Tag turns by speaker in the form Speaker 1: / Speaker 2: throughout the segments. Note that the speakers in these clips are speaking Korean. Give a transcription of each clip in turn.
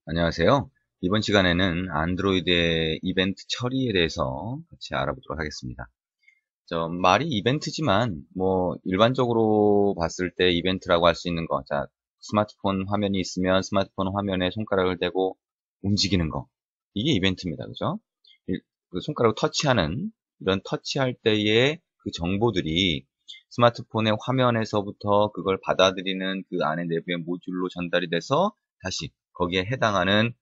Speaker 1: 안녕하세요. 이번 시간에는 안드로이드의 이벤트 처리에 대해서 같이 알아보도록 하겠습니다. 말이 이벤트지만, 일반적으로 봤을 때 이벤트라고 할 수 있는 거. 자, 스마트폰 화면이 있으면 스마트폰 화면에 손가락을 대고 움직이는 거. 이게 이벤트입니다. 그죠? 그 손가락을 터치하는, 이런 터치할 때의 그 정보들이 스마트폰의 화면에서부터 그걸 받아들이는 그 안에 내부의 모듈로 전달이 돼서 다시 거기에 해당하는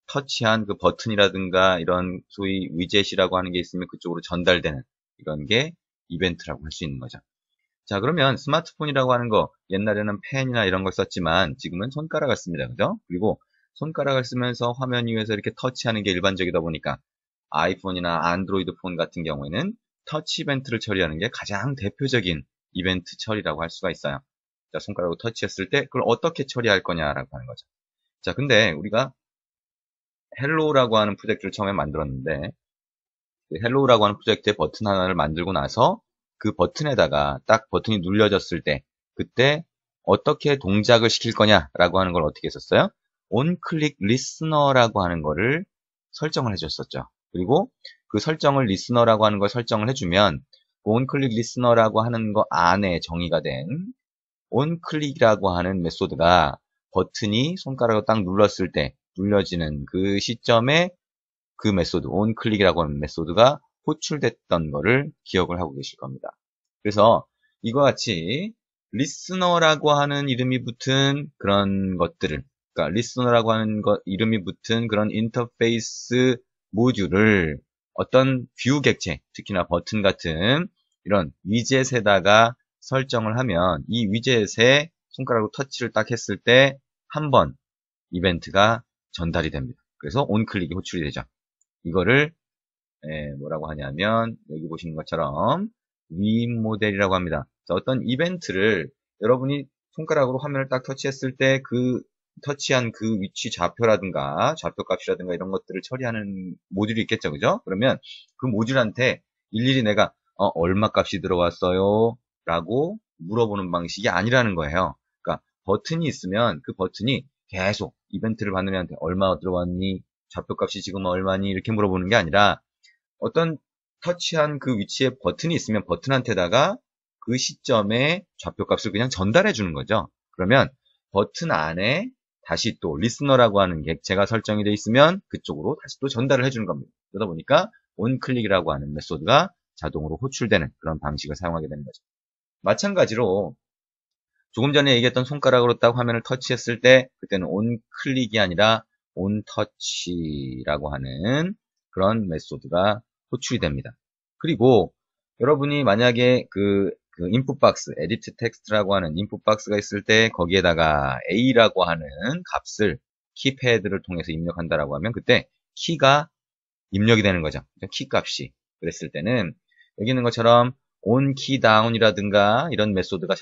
Speaker 1: 터치한 그 버튼이라든가 이런 소위 위젯이라고 하는 게 있으면 그쪽으로 전달되는 이런 게 이벤트라고 할 수 있는 거죠. 자, 그러면 스마트폰이라고 하는 거 옛날에는 펜이나 이런 걸 썼지만 지금은 손가락을 씁니다. 그죠? 그리고 손가락을 쓰면서 화면 위에서 이렇게 터치하는 게 일반적이다 보니까 아이폰이나 안드로이드 폰 같은 경우에는 터치 이벤트를 처리하는 게 가장 대표적인 이벤트 처리라고 할 수가 있어요. 자, 손가락으로 터치했을 때 그걸 어떻게 처리할 거냐라고 하는 거죠. 자, 근데 우리가 헬로우라고 하는 프로젝트를 처음에 만들었는데 그 헬로우라고 하는 프로젝트의 버튼 하나를 만들고 나서 그 버튼에다가 딱 버튼이 눌려졌을 때 그때 어떻게 동작을 시킬 거냐라고 하는 걸 어떻게 했었어요? 온클릭 리스너라고 하는 거를 설정을 해줬었죠. 그리고 그 설정을 리스너라고 하는 걸 설정을 해주면 온클릭 리스너라고 하는 거 안에 정의가 된 온클릭이라고 하는 메소드가 버튼이 손가락으로 딱 눌렀을 때 눌려지는 그 시점에 그 메소드, 온클릭이라고 하는 메소드가 호출됐던 거를 기억을 하고 계실 겁니다. 그래서 이와 같이 리스너라고 하는 이름이 붙은 그런 것들을, 그러니까 리스너라고 하는 이름이 붙은 그런 인터페이스 모듈을 어떤 뷰 객체, 특히나 버튼 같은 이런 위젯에다가 설정을 하면 이 위젯에 손가락으로 터치를 딱 했을 때 한 번 이벤트가 전달이 됩니다. 그래서 온클릭이 호출이 되죠. 이거를 뭐라고 하냐면 여기 보시는 것처럼 위임 모델이라고 합니다. 자, 어떤 이벤트를 여러분이 손가락으로 화면을 딱 터치했을 때 그 터치한 그 위치 좌표라든가 좌표값이라든가 이런 것들을 처리하는 모듈이 있겠죠. 그죠? 그러면 그 모듈한테 일일이 내가 얼마 값이 들어왔어요? 라고 물어보는 방식이 아니라는 거예요. 그러니까 버튼이 있으면 그 버튼이 계속 이벤트를 받는 애한테 얼마 들어왔니? 좌표값이 지금 얼마니? 이렇게 물어보는 게 아니라 어떤 터치한 그 위치에 버튼이 있으면 버튼한테다가 그 시점에 좌표값을 그냥 전달해 주는 거죠. 그러면 버튼 안에 다시 또 리스너라고 하는 객체가 설정이 되어 있으면 그쪽으로 다시 또 전달을 해주는 겁니다. 그러다 보니까 온클릭이라고 하는 메소드가 자동으로 호출되는 그런 방식을 사용하게 되는 거죠. 마찬가지로 조금 전에 얘기했던 손가락으로 딱 화면을 터치했을 때 그때는 온클릭이 아니라 온터치라고 하는 그런 메소드가 호출이 됩니다. 그리고 여러분이 만약에 그 인풋 박스, 에디트 텍스트라고 하는 인풋 박스가 있을 때 거기에다가 A라고 하는 값을 키패드를 통해서 입력한다라고 하면 그때 키가 입력이 되는 거죠. 키 값이. 그랬을 때는 여기 있는 것처럼 on key down이라든가 이런 메소드가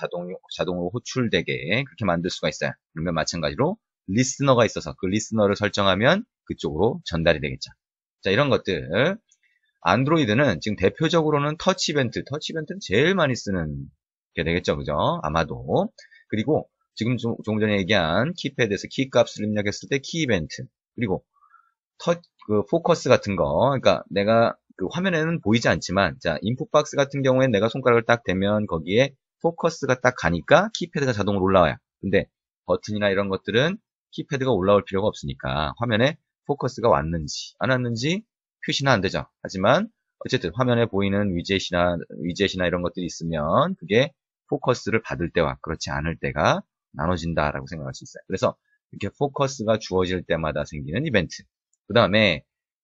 Speaker 1: 자동으로 호출되게 그렇게 만들 수가 있어요. 그러면 마찬가지로 리스너가 있어서 그 리스너를 설정하면 그쪽으로 전달이 되겠죠. 자, 이런 것들. 안드로이드는 지금 대표적으로는 터치 이벤트는 제일 많이 쓰는 게 되겠죠. 그죠? 아마도. 그리고 지금 조금 전에 얘기한 키패드에서 키 값을 입력했을 때 키 이벤트. 그리고 그 포커스 같은 거, 그러니까 내가 그 화면에는 보이지 않지만, 자, 인풋 박스 같은 경우에는 내가 손가락을 딱 대면 거기에 포커스가 딱 가니까 키패드가 자동으로 올라와요. 근데 버튼이나 이런 것들은 키패드가 올라올 필요가 없으니까 화면에 포커스가 왔는지 안 왔는지 표시는 안 되죠. 하지만 어쨌든 화면에 보이는 위젯이나 이런 것들이 있으면 그게 포커스를 받을 때와 그렇지 않을 때가 나눠진다라고 생각할 수 있어요. 그래서 이렇게 포커스가 주어질 때마다 생기는 이벤트. 그 다음에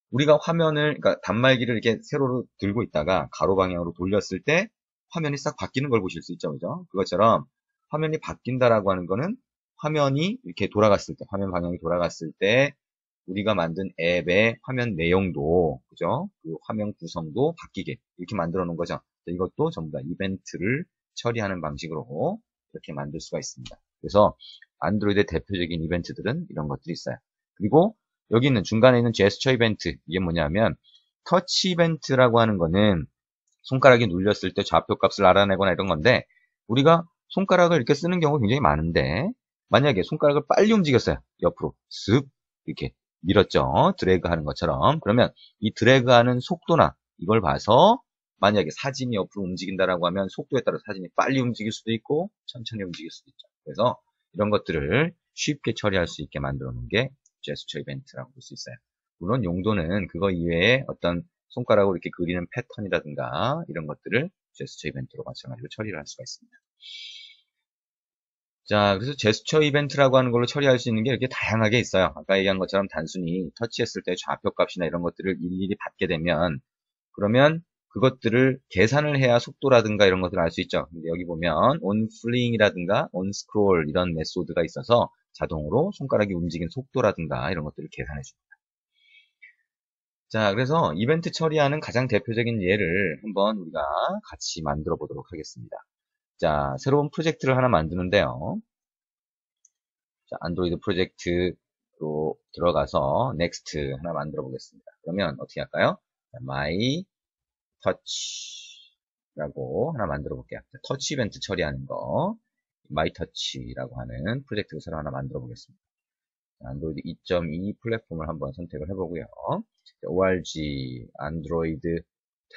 Speaker 1: 우리가 화면을, 그러니까 단말기를 이렇게 세로로 들고 있다가 가로 방향으로 돌렸을 때 화면이 싹 바뀌는 걸 보실 수 있죠. 그죠? 그것처럼 화면이 바뀐다라고 하는 거는 화면이 이렇게 돌아갔을 때, 화면 방향이 돌아갔을 때 우리가 만든 앱의 화면 내용도, 그죠? 그 화면 구성도 바뀌게 이렇게 만들어 놓은 거죠. 이것도 전부 다 이벤트를 처리하는 방식으로 이렇게 만들 수가 있습니다. 그래서 안드로이드의 대표적인 이벤트들은 이런 것들이 있어요. 그리고 여기 있는 중간에 있는 제스처 이벤트, 이게 뭐냐면 터치 이벤트라고 하는 거는 손가락이 눌렸을 때 좌표값을 알아내거나 이런 건데 우리가 손가락을 이렇게 쓰는 경우가 굉장히 많은데 만약에 손가락을 빨리 움직였어요. 옆으로 쓱 이렇게 밀었죠. 드래그 하는 것처럼. 그러면 이 드래그 하는 속도나 이걸 봐서 만약에 사진이 옆으로 움직인다라고 하면 속도에 따라 사진이 빨리 움직일 수도 있고 천천히 움직일 수도 있죠. 그래서 이런 것들을 쉽게 처리할 수 있게 만들어 놓은 게 제스처 이벤트라고 볼 수 있어요. 물론 용도는 그거 이외에 어떤 손가락으로 이렇게 그리는 패턴이라든가 이런 것들을 제스처 이벤트로 마찬가지로 처리를 할 수가 있습니다. 자, 그래서 제스처 이벤트라고 하는 걸로 처리할 수 있는 게 이렇게 다양하게 있어요. 아까 얘기한 것처럼 단순히 터치했을 때 좌표값이나 이런 것들을 일일이 받게 되면 그러면 그것들을 계산을 해야 속도라든가 이런 것들을 알 수 있죠. 근데 여기 보면 on fling이라든가 on scroll 이런 메소드가 있어서 자동으로 손가락이 움직인 속도라든가 이런 것들을 계산해 줍니다. 자, 그래서 이벤트 처리하는 가장 대표적인 예를 한번 우리가 같이 만들어 보도록 하겠습니다. 자, 새로운 프로젝트를 하나 만드는데요. 자, 안드로이드 프로젝트로 들어가서 next 하나 만들어 보겠습니다. 그러면 어떻게 할까요? 자, my touch라고 하나 만들어 볼게요. 자, 터치 이벤트 처리하는 거 my touch라고 하는 프로젝트를 새로 하나 만들어 보겠습니다. 안드로이드 2.2 플랫폼을 한번 선택을 해보고요. org android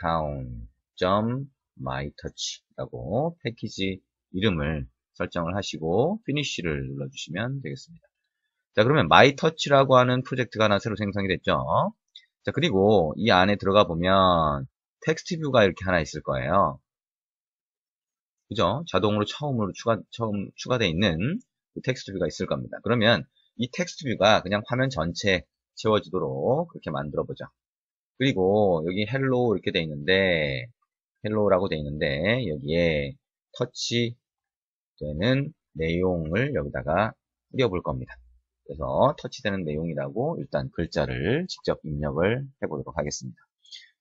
Speaker 1: town mytouch라고 패키지 이름을 설정을 하시고 피니쉬를 눌러주시면 되겠습니다. 자, 그러면 mytouch라고 하는 프로젝트가 하나 새로 생성이 됐죠. 자, 그리고 이 안에 들어가 보면 텍스트 뷰가 이렇게 하나 있을 거예요. 그죠? 자동으로 처음 추가되어 있는 그 텍스트 뷰가 있을 겁니다. 그러면 이 텍스트 뷰가 그냥 화면 전체에 채워지도록 그렇게 만들어 보죠. 그리고 여기 헬로 이렇게 돼 있는데 헬로라고 돼 있는데 여기에 터치되는 내용을 여기다가 뿌려볼 겁니다. 그래서 터치되는 내용이라고 일단 글자를 직접 입력을 해보도록 하겠습니다.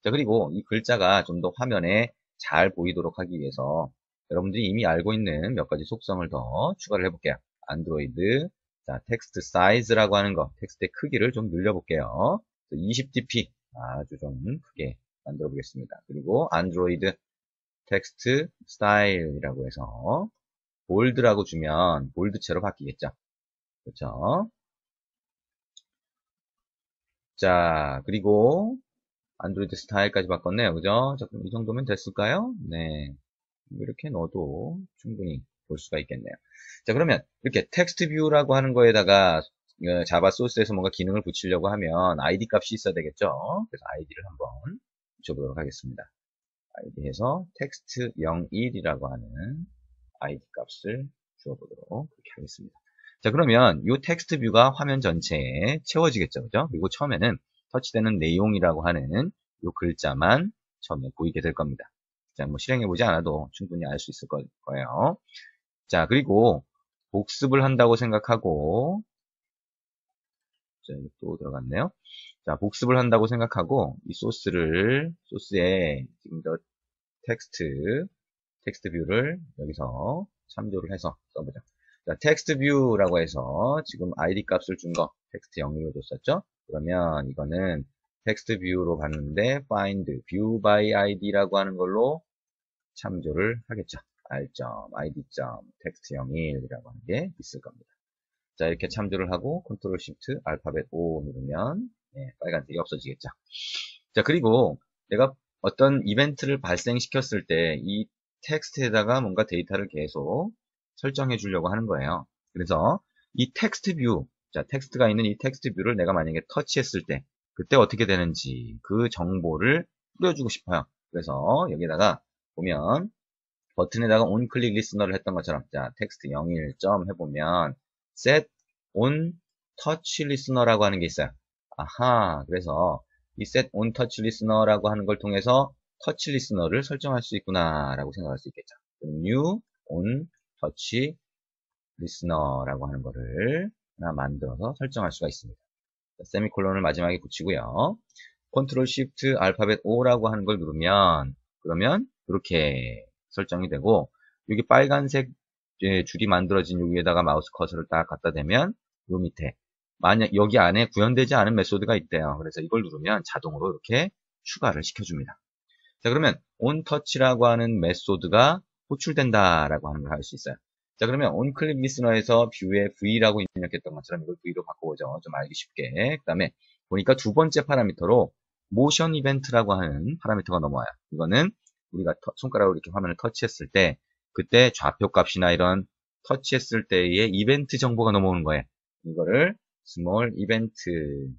Speaker 1: 자, 그리고 이 글자가 좀 더 화면에 잘 보이도록 하기 위해서 여러분들이 이미 알고 있는 몇 가지 속성을 더 추가를 해볼게요. 안드로이드, 자, 텍스트 사이즈라고 하는 거, 텍스트의 크기를 좀 늘려볼게요. 20dp, 아주 좀 크게 만들어 보겠습니다. 그리고 안드로이드 텍스트 스타일이라고 해서 볼드라고 주면 볼드체로 바뀌겠죠. 그렇죠? 자, 그리고 안드로이드 스타일까지 바꿨네요. 그죠? 자, 그럼 이 정도면 됐을까요? 네. 이렇게 넣어도 충분히 볼 수가 있겠네요. 자, 그러면 이렇게 텍스트 뷰라고 하는 거에다가 자바 소스에서 뭔가 기능을 붙이려고 하면 ID 값이 있어야 되겠죠? 그래서 ID를 한번 붙여보도록 하겠습니다. ID 해서 텍스트 01이라고 하는 ID 값을 주어보도록 그렇게 하겠습니다. 자, 그러면 이 텍스트 뷰가 화면 전체에 채워지겠죠? 그죠? 그리고 처음에는 터치되는 내용이라고 하는 이 글자만 처음에 보이게 될 겁니다. 자, 뭐 실행해보지 않아도 충분히 알 수 있을 거예요. 자, 그리고 복습을 한다고 생각하고, 자, 여기 또 들어갔네요. 자, 복습을 한다고 생각하고, 이 소스에 지금 저 텍스트 뷰를 여기서 참조를 해서 써보자. 자, 텍스트 뷰라고 해서 지금 ID 값을 준 거, 텍스트 0으로 줬었죠? 그러면 이거는 텍스트 뷰로 봤는데, find view by ID라고 하는 걸로 참조를 하겠죠. r.id.text 01이라고 하는 게 있을 겁니다. 자, 이렇게 참조를 하고 컨트롤 시프트 알파벳 O 누르면 빨간색이 없어지겠죠. 자, 그리고 내가 어떤 이벤트를 발생시켰을 때 이 텍스트에다가 뭔가 데이터를 계속 설정해 주려고 하는 거예요. 그래서 이 텍스트 뷰, 자, 텍스트가 있는 이 텍스트 뷰를 내가 만약에 터치했을 때 그때 어떻게 되는지 그 정보를 뿌려주고 싶어요. 그래서 여기다가 보면 버튼에다가 onClick listener를 했던 것처럼 자 텍스트 01점 해보면 set on touch listener라고 하는 게 있어요. 아하, 그래서 이 set on touch listener라고 하는 걸 통해서 touch listener를 설정할 수 있구나 라고 생각할 수 있겠죠. new on touch listener라고 하는 거를 하나 만들어서 설정할 수가 있습니다. 세미콜론을 마지막에 붙이고요. 컨트롤 시프트 알파벳 O라고 하는 걸 누르면 그러면 이렇게 설정이 되고 여기 빨간색 줄이 만들어진 여기에다가 마우스 커서를 딱 갖다 대면 요 밑에 만약 여기 안에 구현되지 않은 메소드가 있대요. 그래서 이걸 누르면 자동으로 이렇게 추가를 시켜줍니다. 자, 그러면 onTouch라고 하는 메소드가 호출된다라고 하는 걸 할 수 있어요. 자, 그러면 onClick listener에서 뷰에 V라고 입력했던 것처럼 이걸 V로 바꿔보죠. 좀 알기 쉽게. 그 다음에 보니까 두 번째 파라미터로 motion event라고 하는 파라미터가 넘어와요. 이거는 우리가 손가락으로 이렇게 화면을 터치했을 때 그때 좌표 값이나 이런 터치했을 때의 이벤트 정보가 넘어오는 거예요. 이거를 small event라는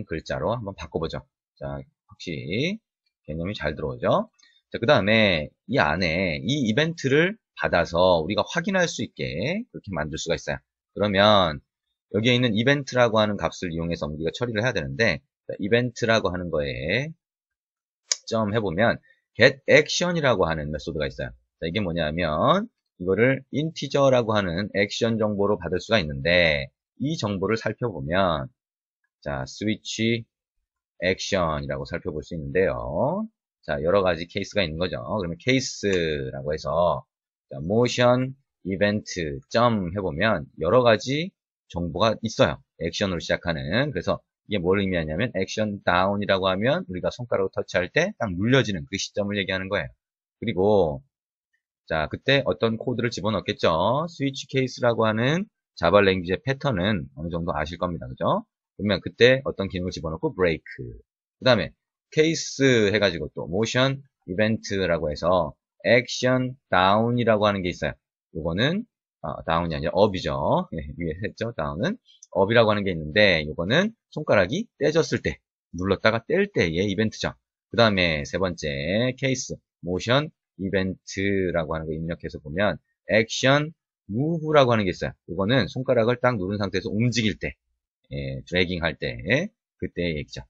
Speaker 1: 글자로 한번 바꿔보죠. 자, 확실히 개념이 잘 들어오죠. 자, 그 다음에 이 안에 이 이벤트를 받아서 우리가 확인할 수 있게 그렇게 만들 수가 있어요. 그러면 여기에 있는 이벤트라고 하는 값을 이용해서 우리가 처리를 해야 되는데, 자, 이벤트라고 하는 거에 점 해보면 get action이라고 하는 메소드가 있어요. 자, 이게 뭐냐면 이거를 인티저라고 하는 액션 정보로 받을 수가 있는데 이 정보를 살펴보면 자, switch action이라고 살펴볼 수 있는데요. 자, 여러 가지 케이스가 있는 거죠. 그러면 케이스라고 해서 자, motion event 점 해보면 여러 가지 정보가 있어요. 액션으로 시작하는. 그래서 이게 뭘 의미하냐면 액션 다운이라고 하면 우리가 손가락으로 터치할 때 딱 눌려지는 그 시점을 얘기하는 거예요. 그리고 자, 그때 어떤 코드를 집어넣겠죠. 스위치 케이스라고 하는 자바 랭귀지의 패턴은 어느 정도 아실 겁니다. 그죠? 그러면 그때 어떤 기능을 집어넣고 브레이크. 그 다음에 케이스 해가지고 또 모션 이벤트라고 해서 액션 다운이라고 하는 게 있어요. 요거는 다운이 아니라 업이죠. 위에 했죠. 다운은 업이라고 하는 게 있는데 요거는 손가락이 떼졌을 때 눌렀다가 뗄 때의 이벤트죠. 그 다음에 세 번째 케이스 모션 이벤트라고 하는 거 입력해서 보면 액션 무브라고 하는 게 있어요. 이거는 손가락을 딱 누른 상태에서 움직일 때, 드래깅 할 때, 그때의 얘기죠.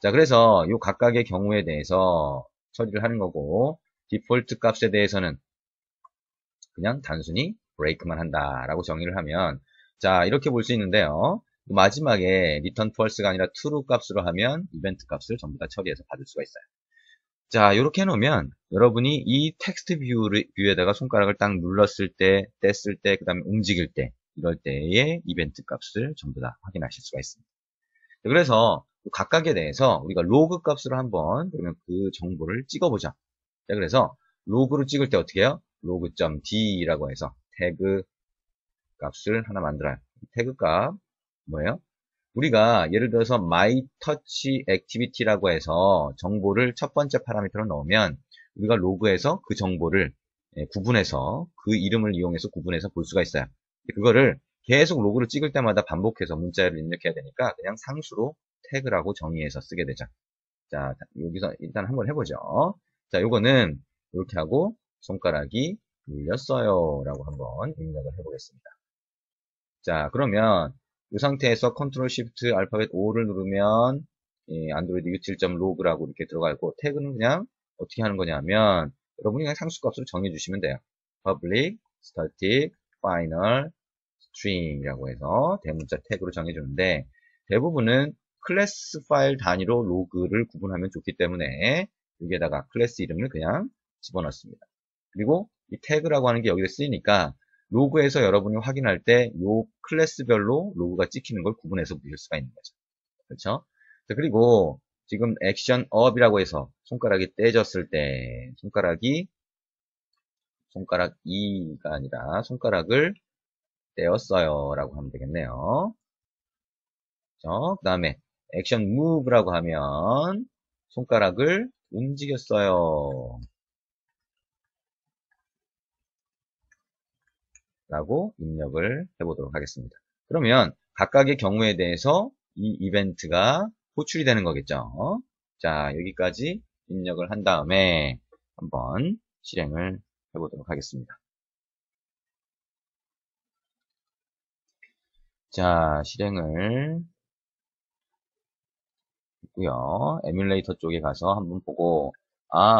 Speaker 1: 자, 그래서 이 각각의 경우에 대해서 처리를 하는 거고, 디폴트 값에 대해서는 그냥 단순히 브레이크만 한다라고 정의를 하면, 자, 이렇게 볼 수 있는데요. 마지막에 return false가 아니라 true 값으로 하면 이벤트 값을 전부 다 처리해서 받을 수가 있어요. 자, 이렇게 해놓으면 여러분이 이 텍스트 뷰에다가 손가락을 딱 눌렀을 때, 뗐을 때, 그 다음에 움직일 때, 이럴 때의 이벤트 값을 전부 다 확인하실 수가 있습니다. 그래서 각각에 대해서 우리가 로그 값으로 한번 그러면 그 정보를 찍어보자. 자, 그래서 로그를 찍을 때 어떻게 해요? 로그.d라고 해서 태그 값을 하나 만들어요. 태그 값 뭐예요? 우리가 예를 들어서 myTouchActivity라고 해서 정보를 첫 번째 파라미터로 넣으면 우리가 로그에서 그 정보를 구분해서 그 이름을 이용해서 구분해서 볼 수가 있어요. 그거를 계속 로그를 찍을 때마다 반복해서 문자를 입력해야 되니까 그냥 상수로 태그라고 정의해서 쓰게 되죠. 자, 여기서 일단 한번 해보죠. 자, 요거는 이렇게 하고 손가락이 눌렸어요 라고 한번 입력을 해보겠습니다. 자, 그러면 이 상태에서 컨트롤 시프트 알파벳 O를 누르면 안드로이드 util.log라고 이렇게 들어가 있고 태그는 그냥 어떻게 하는 거냐면 여러분이 그냥 상수값으로 정해 주시면 돼요. public, static, final, string이라고 해서 대문자 태그로 정해 주는데 대부분은 클래스 파일 단위로 로그를 구분하면 좋기 때문에 여기에다가 클래스 이름을 그냥 집어넣습니다. 그리고 이 태그라고 하는 게 여기에 쓰이니까 로그에서 여러분이 확인할 때 요 클래스별로 로그가 찍히는 걸 구분해서 보실 수가 있는 거죠. 그렇죠? 그리고 지금 액션 업이라고 해서 손가락이 떼졌을 때 손가락 2가 아니라 손가락을 떼었어요 라고 하면 되겠네요. 그렇죠? 그 다음에 액션 무브라고 하면 손가락을 움직였어요 라고 입력을 해보도록 하겠습니다. 그러면 각각의 경우에 대해서 이 이벤트가 호출이 되는 거겠죠. 자, 여기까지 입력을 한 다음에 한번 실행을 해보도록 하겠습니다. 자, 실행을 했고요. 에뮬레이터 쪽에 가서 한번 보고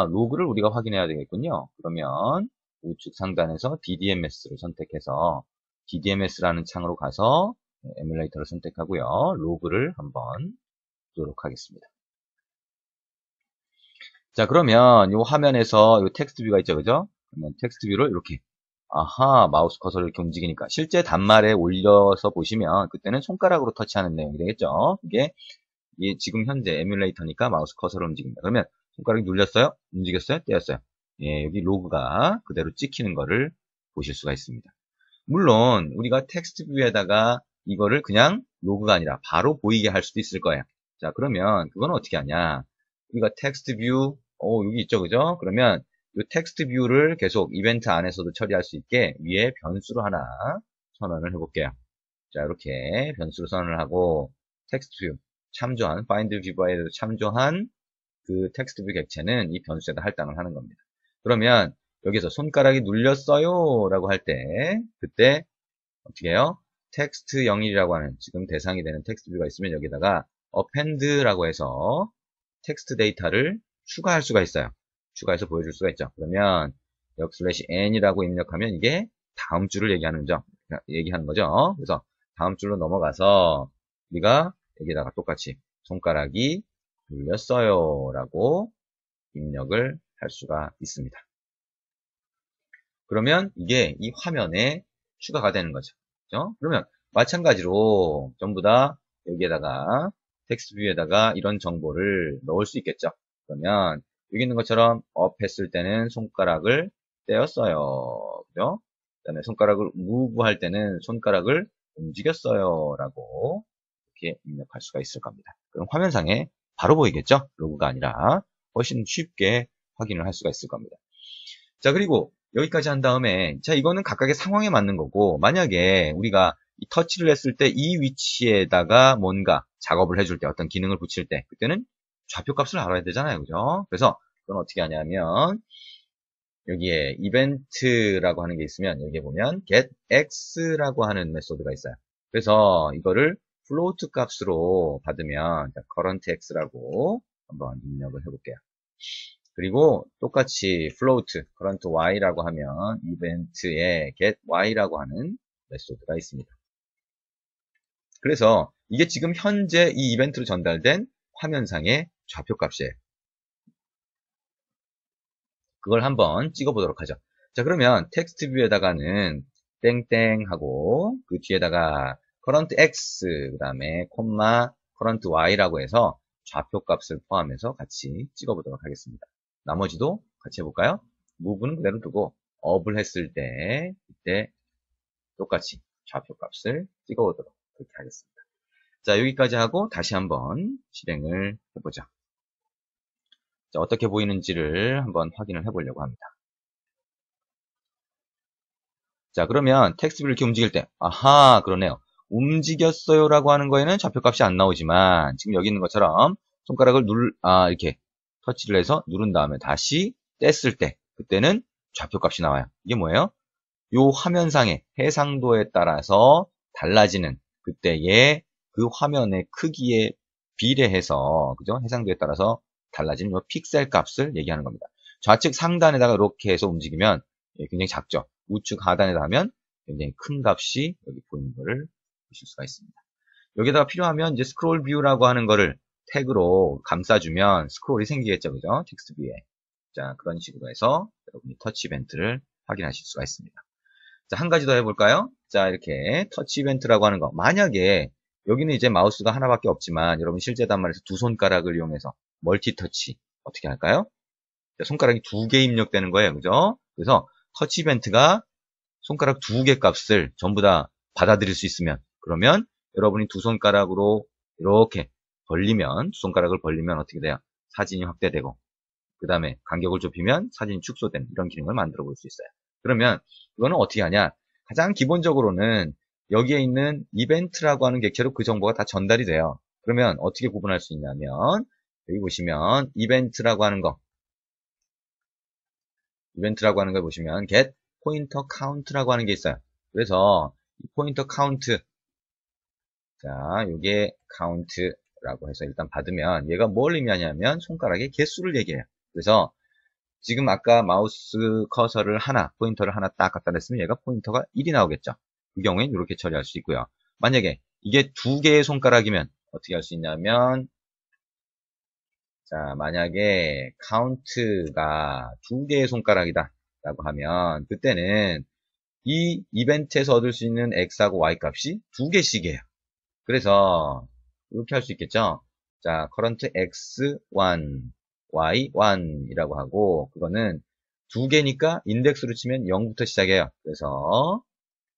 Speaker 1: 로그를 우리가 확인해야 되겠군요. 그러면 우측 상단에서 DDMS를 선택해서 DDMS라는 창으로 가서 에뮬레이터를 선택하고요. 로그를 한번 보도록 하겠습니다. 자, 그러면 이 화면에서 이 텍스트 뷰가 있죠, 그죠? 그러면 텍스트 뷰를 이렇게 마우스 커서를 이렇게 움직이니까 실제 단말에 올려서 보시면 그때는 손가락으로 터치하는 내용이 되겠죠. 이게 지금 현재 에뮬레이터니까 마우스 커서를 움직입니다. 그러면 손가락이 눌렸어요? 움직였어요? 떼었어요? 예, 여기 로그가 그대로 찍히는 거를 보실 수가 있습니다. 물론 우리가 텍스트 뷰에다가 이거를 그냥 로그가 아니라 바로 보이게 할 수도 있을 거예요. 자, 그러면 그건 어떻게 하냐? 우리가 텍스트 뷰, 여기 있죠, 그죠? 그러면 이 텍스트 뷰를 계속 이벤트 안에서도 처리할 수 있게 위에 변수로 하나 선언을 해볼게요. 자, 이렇게 변수로 선언을 하고 텍스트 뷰 참조한 find view by에도 참조한 그 텍스트 뷰 객체는 이 변수에다 할당을 하는 겁니다. 그러면 여기서 손가락이 눌렸어요 라고 할 때 그때 어떻게 해요? 텍스트 01이라고 하는 지금 대상이 되는 텍스트 뷰가 있으면 여기다가 append라고 해서 텍스트 데이터를 추가할 수가 있어요. 추가해서 보여줄 수가 있죠. 그러면 역/n이라고 입력하면 이게 다음 줄을 얘기하는 거죠. 그래서 다음 줄로 넘어가서 우리가 여기다가 똑같이 손가락이 눌렸어요 라고 입력을 할 수가 있습니다. 그러면 이게 이 화면에 추가가 되는 거죠. 그렇죠? 그러면 마찬가지로 전부 다 여기에다가 텍스트 뷰에다가 이런 정보를 넣을 수 있겠죠. 그러면 여기 있는 것처럼 업 했을 때는 손가락을 떼었어요. 그죠? 그 다음에 손가락을 move 할 때는 손가락을 움직였어요. 라고 이렇게 입력할 수가 있을 겁니다. 그럼 화면상에 바로 보이겠죠? 로그가 아니라 훨씬 쉽게 확인을 할 수가 있을 겁니다. 자, 그리고 여기까지 한 다음에 자, 이거는 각각의 상황에 맞는 거고 만약에 우리가 이 터치를 했을 때 이 위치에다가 뭔가 작업을 해줄 때 어떤 기능을 붙일 때 그때는 좌표값을 알아야 되잖아요. 그죠? 그래서 그건 어떻게 하냐면 여기에 이벤트라고 하는 게 있으면 여기에 보면 getX라고 하는 메소드가 있어요. 그래서 이거를 float 값으로 받으면 current x라고 한번 입력을 해볼게요. 그리고 똑같이 float current y라고 하면 이벤트에 get y라고 하는 메소드가 있습니다. 그래서 이게 지금 현재 이 이벤트로 전달된 화면상의 좌표값이에요. 그걸 한번 찍어보도록 하죠. 자, 그러면 텍스트 뷰에다가는 땡땡 하고 그 뒤에다가 current x 그 다음에 콤마 current y라고 해서 좌표값을 포함해서 같이 찍어보도록 하겠습니다. 나머지도 같이 해볼까요? move는 그대로 두고 up을 했을 때 이때 똑같이 좌표값을 찍어보도록 그렇게 하겠습니다. 자, 여기까지 하고 다시 한번 실행을 해보죠. 자, 어떻게 보이는지를 한번 확인을 해보려고 합니다. 자, 그러면 텍스트를 이렇게 움직일 때, 아하, 그러네요. 움직였어요 라고 하는 거에는 좌표값이 안 나오지만, 지금 여기 있는 것처럼 손가락을 이렇게 터치를 해서 누른 다음에 다시 뗐을 때, 그때는 좌표값이 나와요. 이게 뭐예요? 요 화면상의 해상도에 따라서 달라지는 그때의 그 화면의 크기에 비례해서, 그죠? 해상도에 따라서 달라지는 요 픽셀 값을 얘기하는 겁니다. 좌측 상단에다가 이렇게 해서 움직이면 굉장히 작죠. 우측 하단에다 하면 굉장히 큰 값이 여기 보이는 것을 보실 수가 있습니다. 여기다가 필요하면 이제 스크롤 뷰라고 하는 거를 태그로 감싸주면 스크롤이 생기겠죠. 그죠? 텍스트 뷰에. 자, 그런 식으로 해서 여러분이 터치 이벤트를 확인하실 수가 있습니다. 자, 한 가지 더 해볼까요? 자, 이렇게 터치 이벤트라고 하는 거. 만약에 여기는 이제 마우스가 하나밖에 없지만 여러분 실제 단말에서 두 손가락을 이용해서 멀티 터치 어떻게 할까요? 자, 손가락이 두 개 입력되는 거예요. 그죠? 그래서 터치 이벤트가 손가락 두 개 값을 전부 다 받아들일 수 있으면 그러면 여러분이 두 손가락으로 이렇게 벌리면 두 손가락을 벌리면 어떻게 돼요? 사진이 확대되고 그 다음에 간격을 좁히면 사진이 축소되는 이런 기능을 만들어 볼 수 있어요. 그러면 이거는 어떻게 하냐? 가장 기본적으로는 여기에 있는 이벤트라고 하는 객체로 그 정보가 다 전달이 돼요. 그러면 어떻게 구분할 수 있냐면 여기 보시면 이벤트라고 하는 거 보시면 get pointer count라고 하는 게 있어요. 그래서 이 pointer count 자, 요게 count라고 해서 일단 받으면 얘가 뭘 의미하냐면 손가락의 개수를 얘기해요. 그래서 지금 아까 마우스 커서를 포인터를 하나 딱 갖다 냈으면 얘가 포인터가 1이 나오겠죠. 그 경우엔 이렇게 처리할 수 있고요. 만약에 이게 두 개의 손가락이면 어떻게 할 수 있냐면 자, 만약에 count가 두 개의 손가락이다 라고 하면 그때는 이 이벤트에서 얻을 수 있는 x하고 y 값이 두 개씩이에요. 그래서 이렇게 할 수 있겠죠. 자, current x1, y1이라고 하고 그거는 두 개니까 인덱스로 치면 0부터 시작해요. 그래서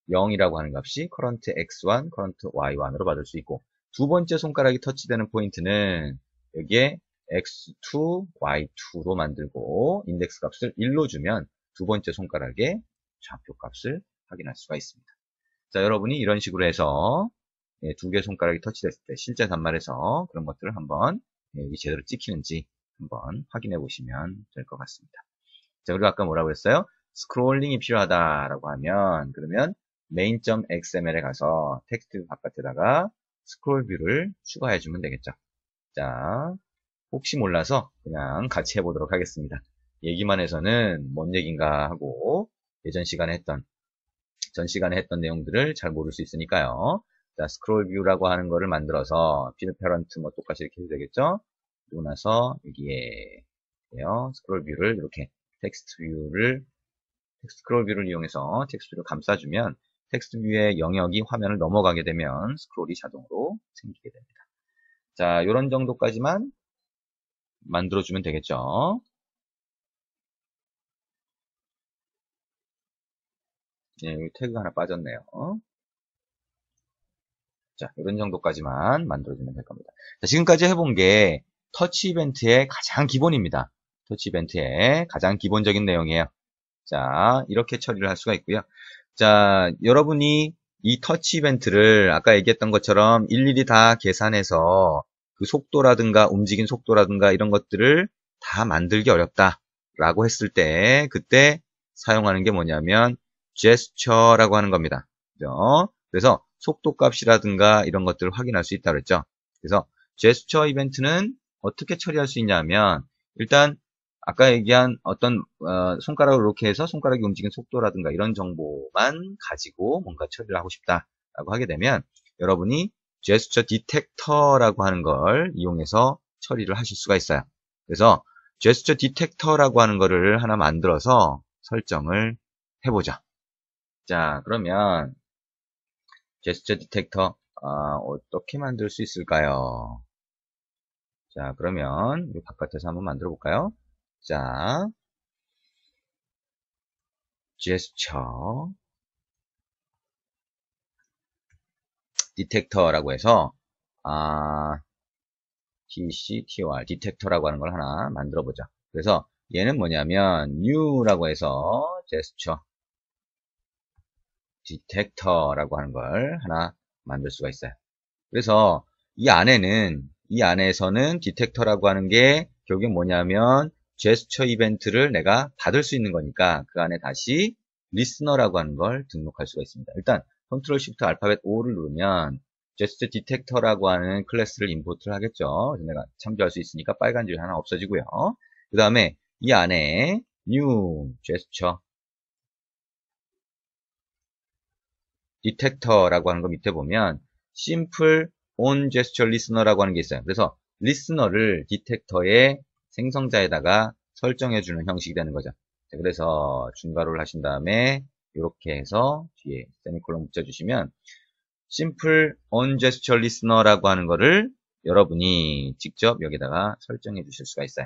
Speaker 1: 0이라고 하는 값이 current x1, current y1으로 받을 수 있고, 두 번째 손가락이 터치되는 포인트는 여기에 x2, y2로 만들고 인덱스 값을 1로 주면 두 번째 손가락의 좌표 값을 확인할 수가 있습니다. 자, 여러분이 이런 식으로 해서 두 개 손가락이 터치됐을 때 실제 단말에서 그런 것들을 한번 여기 제대로 찍히는지 한번 확인해 보시면 될 것 같습니다. 자, 그리고 아까 뭐라고 했어요? 스크롤링이 필요하다라고 하면 그러면 main.xml에 가서 텍스트 바깥에다가 스크롤 뷰를 추가해 주면 되겠죠. 자, 혹시 몰라서 그냥 같이 해보도록 하겠습니다. 얘기만 해서는 뭔 얘기인가 하고 전 시간에 했던 내용들을 잘 모를 수 있으니까요. 자, 스크롤 뷰라고 하는 거를 만들어서 필 패런트 뭐 똑같이 이렇게 해도 되겠죠? 그리고 나서 여기에 스크롤 뷰를 이렇게 스크롤 뷰를 이용해서 텍스트를 감싸주면 텍스트 뷰의 영역이 화면을 넘어가게 되면 스크롤이 자동으로 생기게 됩니다. 자, 이런 정도까지만 만들어주면 되겠죠. 네, 여기 태그가 하나 빠졌네요. 자, 이런 정도까지만 만들어주면 될 겁니다. 자, 지금까지 해본 게 터치 이벤트의 가장 기본입니다. 터치 이벤트의 가장 기본적인 내용이에요. 자, 이렇게 처리를 할 수가 있고요. 자, 여러분이 이 터치 이벤트를 아까 얘기했던 것처럼 일일이 다 계산해서 그 속도라든가 움직인 속도라든가 이런 것들을 다 만들기 어렵다라고 했을 때 그때 사용하는 게 뭐냐면 제스처라고 하는 겁니다. 그죠? 그래서 속도 값이라든가 이런 것들을 확인할 수 있다고 했죠. 그래서 제스처 이벤트는 어떻게 처리할 수 있냐면 일단 아까 얘기한 어떤 손가락을 이렇게 해서 손가락이 움직이는 속도라든가 이런 정보만 가지고 뭔가 처리를 하고 싶다라고 하게 되면 여러분이 제스처 디텍터라고 하는 걸 이용해서 처리를 하실 수가 있어요. 그래서 제스처 디텍터라고 하는 거를 하나 만들어서 설정을 해보죠. 자, 그러면 제스처 디텍터 어떻게 만들 수 있을까요? 자, 그러면 바깥에서 한번 만들어 볼까요? 자, 제스처 디텍터라고 해서 DCTOR 디텍터라고 하는 걸 하나 만들어 보죠. 그래서 얘는 뭐냐면 new라고 해서 제스처 디텍터라고 하는 걸 하나 만들 수가 있어요. 그래서 이 안에서는 디텍터라고 하는 게 결국엔 뭐냐면 제스처 이벤트를 내가 받을 수 있는 거니까 그 안에 다시 리스너라고 하는 걸 등록할 수가 있습니다. 일단 컨트롤 시프트 알파벳 O를 누르면 제스처 디텍터라고 하는 클래스를 임포트를 하겠죠. 내가 참조할 수 있으니까 빨간 줄 하나 없어지고요. 그 다음에 이 안에 new 제스처 디텍터라고 하는 거 밑에 보면 simple on gesture listener라고 하는 게 있어요. 그래서 리스너를 디텍터의 생성자에다가 설정해주는 형식이 되는 거죠. 자, 그래서 중괄호를 하신 다음에 이렇게 해서 뒤에 세미콜론 붙여주시면 simple on gesture listener라고 하는 거를 여러분이 직접 여기다가 설정해 주실 수가 있어요.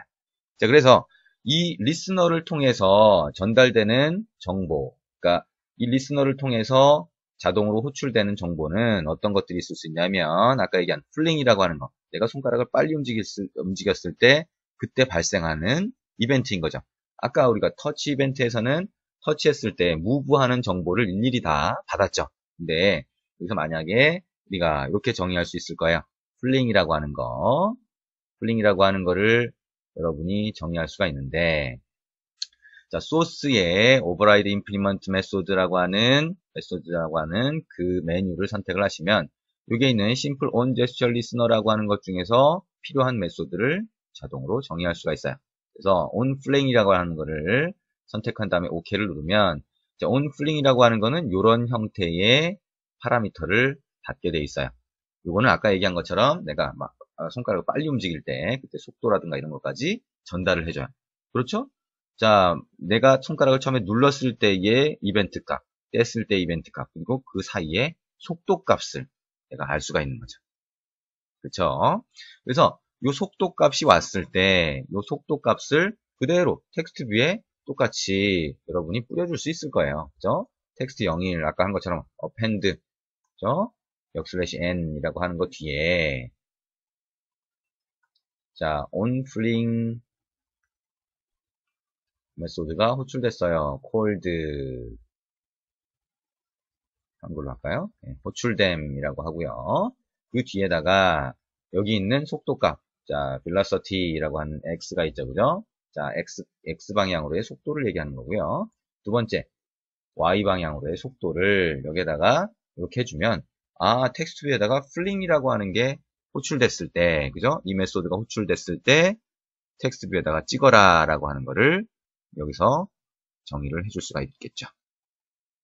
Speaker 1: 자, 그래서 이 리스너를 통해서 전달되는 정보, 그러니까 이 리스너를 통해서 자동으로 호출되는 정보는 어떤 것들이 있을 수 있냐면 아까 얘기한 플링이라고 하는 거, 내가 손가락을 빨리 움직였을 때 그때 발생하는 이벤트인 거죠. 아까 우리가 터치 이벤트에서는 터치했을 때 무브하는 정보를 일일이 다 받았죠. 근데 여기서 만약에 우리가 이렇게 정의할 수 있을 거예요. 플링이라고 하는 거를 여러분이 정의할 수가 있는데, 자, 소스에 override implement method라고 하는 그 메뉴를 선택을 하시면 여기에 있는 simple on gesture listener라고 하는 것 중에서 필요한 메소드를 자동으로 정의할 수가 있어요. 그래서 on fling이라고 하는 거를 선택한 다음에 OK를 누르면 on fling이라고 하는 거는 이런 형태의 파라미터를 받게 돼 있어요. 이거는 아까 얘기한 것처럼 내가 막 손가락을 빨리 움직일 때 그때 속도라든가 이런 것까지 전달을 해줘요. 그렇죠? 자, 내가 손가락을 처음에 눌렀을 때의 이벤트 값, 뗐을 때 이벤트 값, 그리고 그 사이에 속도 값을 내가 알 수가 있는 거죠. 그렇죠? 그래서 이 속도 값이 왔을 때 이 속도 값을 그대로 텍스트 뷰에 똑같이 여러분이 뿌려줄 수 있을 거예요. 그죠? 텍스트 01 아까 한 것처럼 append 그죠? \n 이라고 하는 거 뒤에 자 onFling 메소드가 호출됐어요. called 한글로 할까요? 네, 호출됨이라고 하고요. 그 뒤에다가 여기 있는 속도값 자 velocity라고 하는 x가 있죠. 그죠? 자 x 방향으로의 속도를 얘기하는 거고요. 두 번째 y 방향으로의 속도를 여기에다가 이렇게 해주면 텍스트 뷰에다가 fling이라고 하는 게 호출됐을 때 그죠? 이 메소드가 호출됐을 때 텍스트 뷰에다가 찍어라 라고 하는 거를 여기서 정의를 해줄 수가 있겠죠.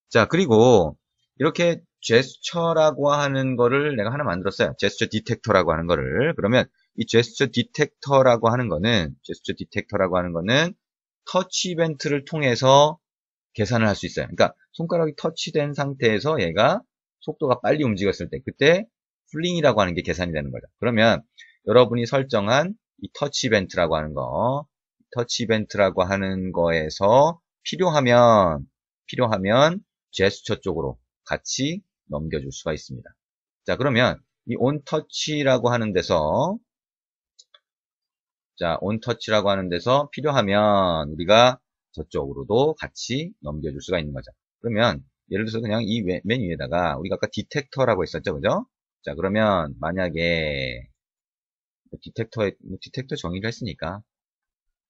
Speaker 1: 자 그리고 이렇게 제스처라고 하는 거를 내가 하나 만들었어요. 제스처 디텍터라고 하는 거를. 그러면 이 제스처 디텍터라고 하는 거는 터치 이벤트를 통해서 계산을 할 수 있어요. 그러니까 손가락이 터치된 상태에서 얘가 속도가 빨리 움직였을 때 그때 플링이라고 하는 게 계산이 되는 거죠. 그러면 여러분이 설정한 이 터치 이벤트라고 하는 거에서 필요하면 제스처 쪽으로 같이 넘겨줄 수가 있습니다. 자 그러면 이 onTouch라고 하는 데서 필요하면 우리가 저쪽으로도 같이 넘겨줄 수가 있는 거죠. 그러면 예를 들어서 그냥 이 맨 위에다가 우리가 아까 디텍터라고 했었죠, 그죠? 자 그러면 만약에 디텍터 정의를 했으니까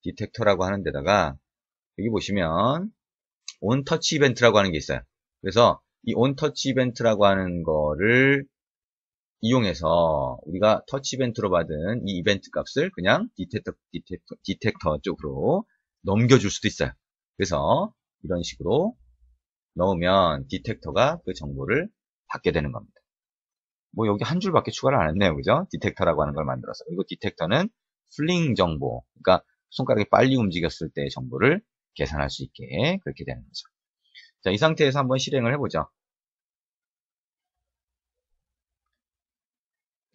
Speaker 1: 디텍터라고 하는 데다가 여기 보시면 onTouch 이벤트라고 하는 게 있어요. 그래서 이 onTouch 이벤트라고 하는 거를 이용해서 우리가 터치 이벤트로 받은 이 이벤트 값을 그냥 디텍터 쪽으로 넘겨줄 수도 있어요. 그래서 이런 식으로 넣으면 디텍터가 그 정보를 받게 되는 겁니다. 뭐 여기 한 줄밖에 추가를 안 했네요. 그죠? 디텍터라고 하는 걸 만들어서. 그리고 디텍터는 플링 정보, 그러니까 손가락이 빨리 움직였을 때의 정보를 계산할 수 있게 그렇게 되는 거죠. 자, 이 상태에서 한번 실행을 해보죠.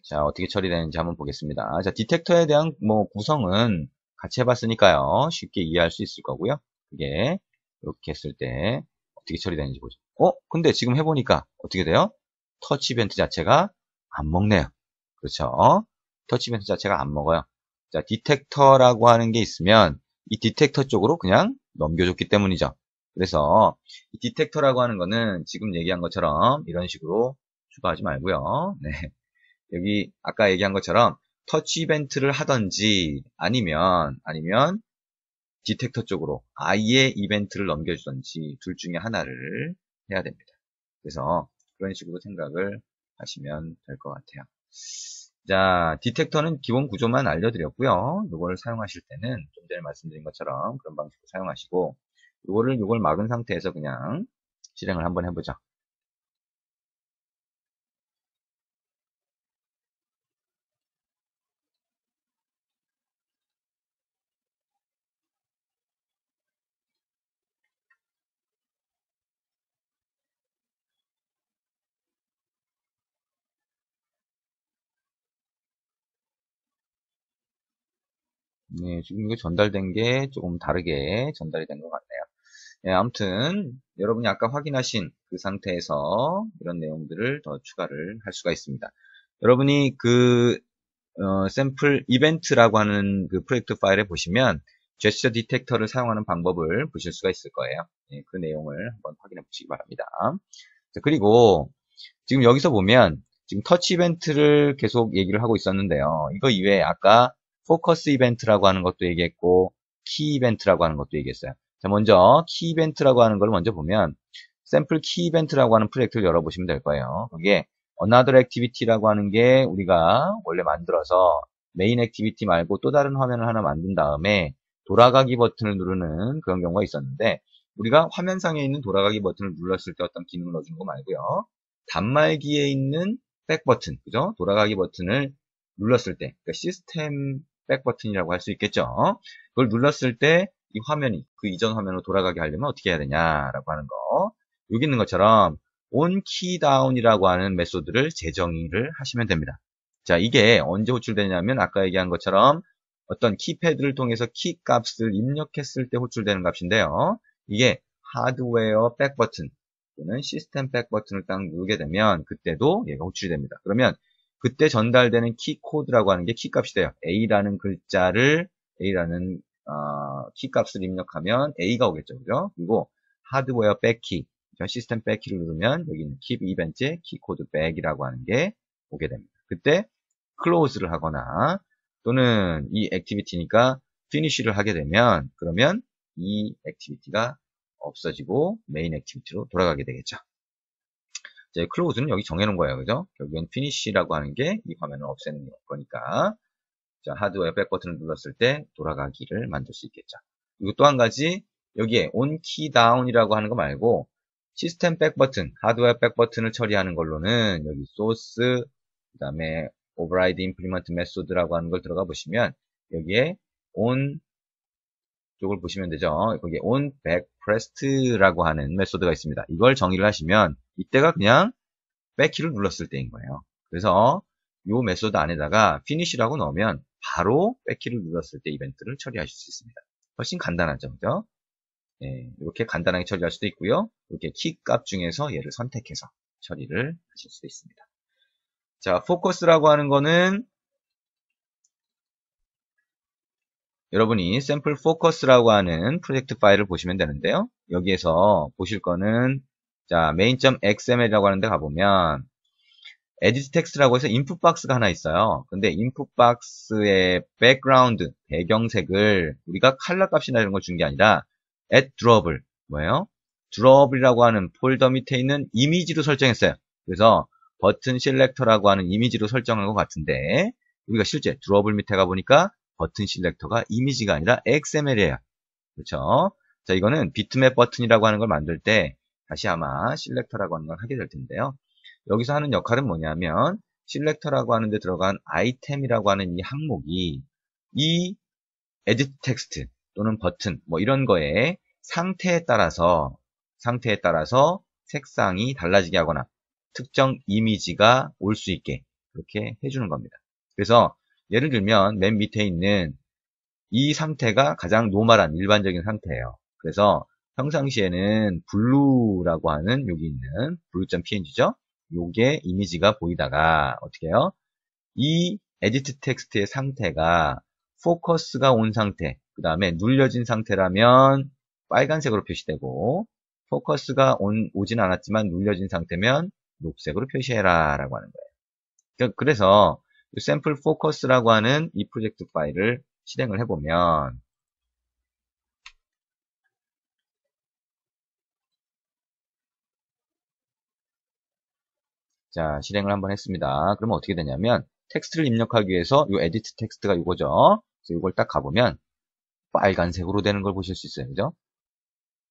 Speaker 1: 자, 어떻게 처리되는지 한번 보겠습니다. 자, 디텍터에 대한 구성은 같이 해봤으니까요. 쉽게 이해할 수 있을 거고요. 이게 이렇게 했을 때 어떻게 처리되는지 보죠. 근데 지금 해보니까 어떻게 돼요? 터치 이벤트 자체가 안 먹네요. 그렇죠? 터치 이벤트 자체가 안 먹어요. 자, 디텍터라고 하는 게 있으면 이 디텍터 쪽으로 그냥 넘겨줬기 때문이죠. 그래서 이 디텍터라고 하는 거는 지금 얘기한 것처럼 이런 식으로 추가하지 말고요. 네. 여기 아까 얘기한 것처럼 터치 이벤트를 하던지 아니면 디텍터 쪽으로 아예 이벤트를 넘겨주던지 둘 중에 하나를 해야 됩니다. 그래서 그런 식으로 생각을 하시면 될 것 같아요. 자, 디텍터는 기본 구조만 알려드렸고요. 이걸 사용하실 때는 좀 전에 말씀드린 것처럼 그런 방식으로 사용하시고 이걸 막은 상태에서 그냥 실행을 한번 해보죠. 네, 지금 이거 전달된 게 조금 다르게 전달이 된 것 같네요. 네, 아무튼 여러분이 아까 확인하신 그 상태에서 이런 내용들을 더 추가를 할 수가 있습니다. 여러분이 그 샘플 이벤트라고 하는 그 프로젝트 파일에 보시면 제스처 디텍터를 사용하는 방법을 보실 수가 있을 거예요. 네, 그 내용을 한번 확인해 보시기 바랍니다. 자, 그리고 지금 여기서 보면 지금 터치 이벤트를 계속 얘기를 하고 있었는데요. 이거 이외에 아까 포커스 이벤트라고 하는 것도 얘기했고 키 이벤트라고 하는 것도 얘기했어요. 자, 먼저 키 이벤트라고 하는 걸 먼저 보면 샘플 키 이벤트라고 하는 프로젝트를 열어보시면 될 거예요. 거기에 another activity라고 하는 게 우리가 원래 만들어서 메인 액티비티 말고 또 다른 화면을 하나 만든 다음에 돌아가기 버튼을 누르는 그런 경우가 있었는데 우리가 화면상에 있는 돌아가기 버튼을 눌렀을 때 어떤 기능을 넣어주는 거 말고요. 단말기에 있는 백 버튼, 그죠? 돌아가기 버튼을 눌렀을 때, 그러니까 시스템 백 버튼이라고 할 수 있겠죠? 그걸 눌렀을 때 이 화면이 그 이전 화면으로 돌아가게 하려면 어떻게 해야 되냐라고 하는 거. 여기 있는 것처럼 onKeyDown이라고 하는 메소드를 재정의를 하시면 됩니다. 자, 이게 언제 호출되냐면 아까 얘기한 것처럼 어떤 키패드를 통해서 키 값을 입력했을 때 호출되는 값인데요. 이게 하드웨어 백 버튼 또는 시스템 백 버튼을 딱 누르게 되면 그때도 얘가 호출이 됩니다. 그러면 그때 전달되는 키 코드라고 하는 게 키 값이 돼요. A라는 글자를 A라는 키 값을 입력하면 A가 오겠죠. 그죠? 그리고 하드웨어 백키, 시스템 백키를 누르면 여기 있는 킵 이벤트에 키 코드 백이라고 하는 게 오게 됩니다. 그때 클로즈를 하거나 또는 이 액티비티니까 피니쉬를 하게 되면 그러면 이 액티비티가 없어지고 메인 액티비티로 돌아가게 되겠죠. 이제 클로즈는 여기 정해놓은 거예요. 그죠? 결국엔 피니쉬라고 하는 게 이 화면을 없애는 거니까 자, 하드웨어 백 버튼을 눌렀을 때 돌아가기를 만들 수 있겠죠. 그리고 또 한 가지 여기에 on key down이라고 하는 거 말고 시스템 백 버튼, 하드웨어 백 버튼을 처리하는 걸로는 여기 소스, 그 다음에 override implement method라고 하는 걸 들어가 보시면 여기에 on 쪽을 보시면 되죠. 거기에 on back pressed라고 하는 메소드가 있습니다. 이걸 정의를 하시면 이때가 그냥 백키를 눌렀을 때인 거예요. 그래서 이 메소드 안에다가 finish라고 넣으면 바로 백키를 눌렀을 때 이벤트를 처리하실 수 있습니다. 훨씬 간단하죠. 그죠? 네, 이렇게 간단하게 처리할 수도 있고요. 이렇게 키 값 중에서 얘를 선택해서 처리를 하실 수도 있습니다. 자, 포커스라고 하는 거는 여러분이 샘플 포커스라고 하는 프로젝트 파일을 보시면 되는데요. 여기에서 보실 거는 자, main.xml이라고 하는데 가보면 edit text라고 해서 input 박스가 하나 있어요. 근데 input 박스의 background, 배경색을 우리가 컬러 값이나 이런 걸 준 게 아니라 at drawable, 뭐예요? drawable이라고 하는 폴더 밑에 있는 이미지로 설정했어요. 그래서 버튼 셀렉터라고 하는 이미지로 설정한 것 같은데 우리가 실제 drawable 밑에 가보니까 버튼 셀렉터가 이미지가 아니라 XML이에요. 그렇죠? 자, 이거는 비트맵 버튼이라고 하는 걸 만들 때 다시 아마 셀렉터라고 하는 걸 하게 될 텐데요. 여기서 하는 역할은 뭐냐면 셀렉터라고 하는 데 들어간 아이템이라고 하는 이 항목이 이 에디트 텍스트 또는 버튼 뭐 이런 거에 상태에 따라서 색상이 달라지게 하거나 특정 이미지가 올 수 있게 그렇게 해주는 겁니다. 그래서 예를 들면 맨 밑에 있는 이 상태가 가장 노멀한 일반적인 상태예요. 그래서 평상시에는 블루라고 하는 여기 있는 blue.png죠. 요게 이미지가 보이다가 어떻게 해요? 이 에디트 텍스트의 상태가 포커스가 온 상태, 그 다음에 눌려진 상태라면 빨간색으로 표시되고 포커스가 오진 않았지만 눌려진 상태면 녹색으로 표시해라 라고 하는 거예요. 그래서 샘플 포커스라고 하는 이 프로젝트 파일을 실행을 해보면 자, 실행을 한번 했습니다. 그러면 어떻게 되냐면 텍스트를 입력하기 위해서 이 에디트 텍스트가 이거죠. 그래서 이걸 딱 가보면 빨간색으로 되는 걸 보실 수 있어요. 그죠?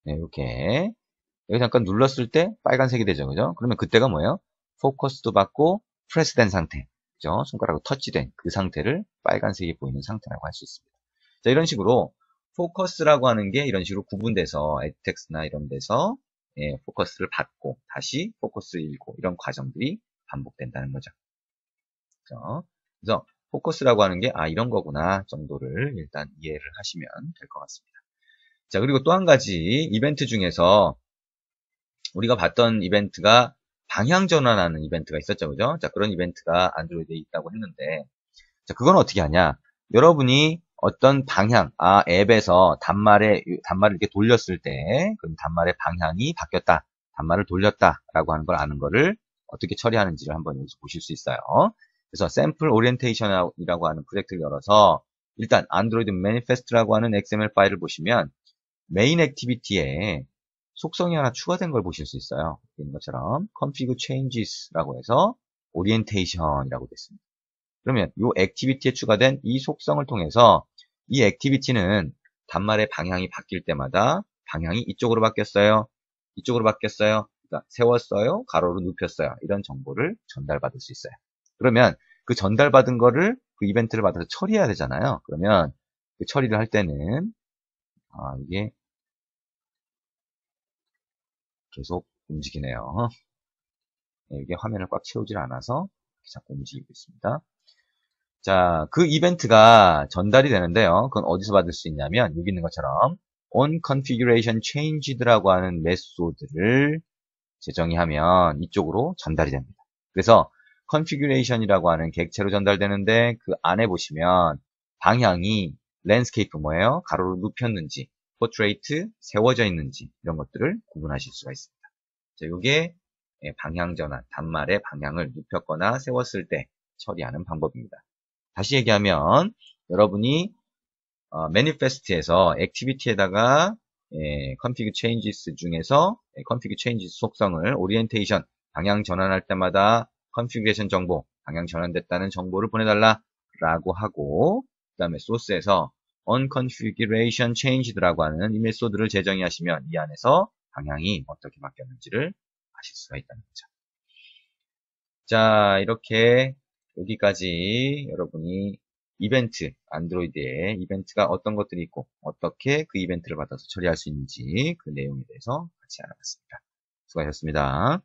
Speaker 1: 네, 이렇게 여기 잠깐 눌렀을 때 빨간색이 되죠. 그죠? 그러면 그때가 뭐예요? 포커스도 받고 프레스된 상태. 그죠? 손가락으로 터치된 그 상태를 빨간색이 보이는 상태라고 할 수 있습니다. 자, 이런 식으로 포커스라고 하는 게 이런 식으로 구분돼서 에디텍스나 이런 데서 포커스를 받고 다시 포커스를 읽고 이런 과정들이 반복된다는 거죠. 그죠? 그래서 포커스라고 하는 게 이런 거구나 정도를 일단 이해를 하시면 될 것 같습니다. 자, 그리고 또 한 가지 이벤트 중에서 우리가 봤던 이벤트가 방향 전환하는 이벤트가 있었죠. 그죠? 자, 그런 이벤트가 안드로이드에 있다고 했는데 자, 그건 어떻게 하냐? 여러분이 어떤 방향, 앱에서 단말을 이렇게 돌렸을 때, 그럼 단말의 방향이 바뀌었다, 단말을 돌렸다라고 하는 걸 아는 거를 어떻게 처리하는지를 한번 여기서 보실 수 있어요. 그래서 샘플 오리엔테이션이라고 하는 프로젝트를 열어서 일단 안드로이드 매니페스트라고 하는 XML 파일을 보시면 메인 액티비티에 속성이 하나 추가된 걸 보실 수 있어요. 이런 것처럼 config changes라고 해서 오리엔테이션이라고 됐습니다. 그러면 이 액티비티에 추가된 이 속성을 통해서 이 액티비티는 단말의 방향이 바뀔 때마다 방향이 이쪽으로 바뀌었어요. 이쪽으로 바뀌었어요. 그러니까 세웠어요. 가로로 눕혔어요. 이런 정보를 전달받을 수 있어요. 그러면 그 전달받은 거를 그 이벤트를 받아서 처리해야 되잖아요. 그러면 그 처리를 할 때는 이게 계속 움직이네요. 이게 화면을 꽉 채우질 않아서 자꾸 움직이고 있습니다. 자, 그 이벤트가 전달이 되는데요. 그건 어디서 받을 수 있냐면 여기 있는 것처럼 on configuration changed라고 하는 메소드를 재정의하면 이쪽으로 전달이 됩니다. 그래서 configuration이라고 하는 객체로 전달되는데 그 안에 보시면 방향이 랜드스케이프 뭐예요? 가로로 눕혔는지, 포트레이트 세워져 있는지 이런 것들을 구분하실 수가 있습니다. 자, 이게 방향 전환, 단말의 방향을 눕혔거나 세웠을 때 처리하는 방법입니다. 다시 얘기하면 여러분이 매니페스트에서 액티비티에다가 config changes 중에서 config changes 속성을 오리엔테이션 방향 전환할 때마다 컨피그레이션 정보, 방향 전환됐다는 정보를 보내달라 라고 하고 그 다음에 소스에서 on configuration changed라고 하는 이 메소드를 재정의 하시면 이 안에서 방향이 어떻게 바뀌었는지를 아실 수가 있다는 거죠. 자, 이렇게 여기까지 여러분이 이벤트, 안드로이드에 이벤트가 어떤 것들이 있고 어떻게 그 이벤트를 받아서 처리할 수 있는지 그 내용에 대해서 같이 알아봤습니다. 수고하셨습니다.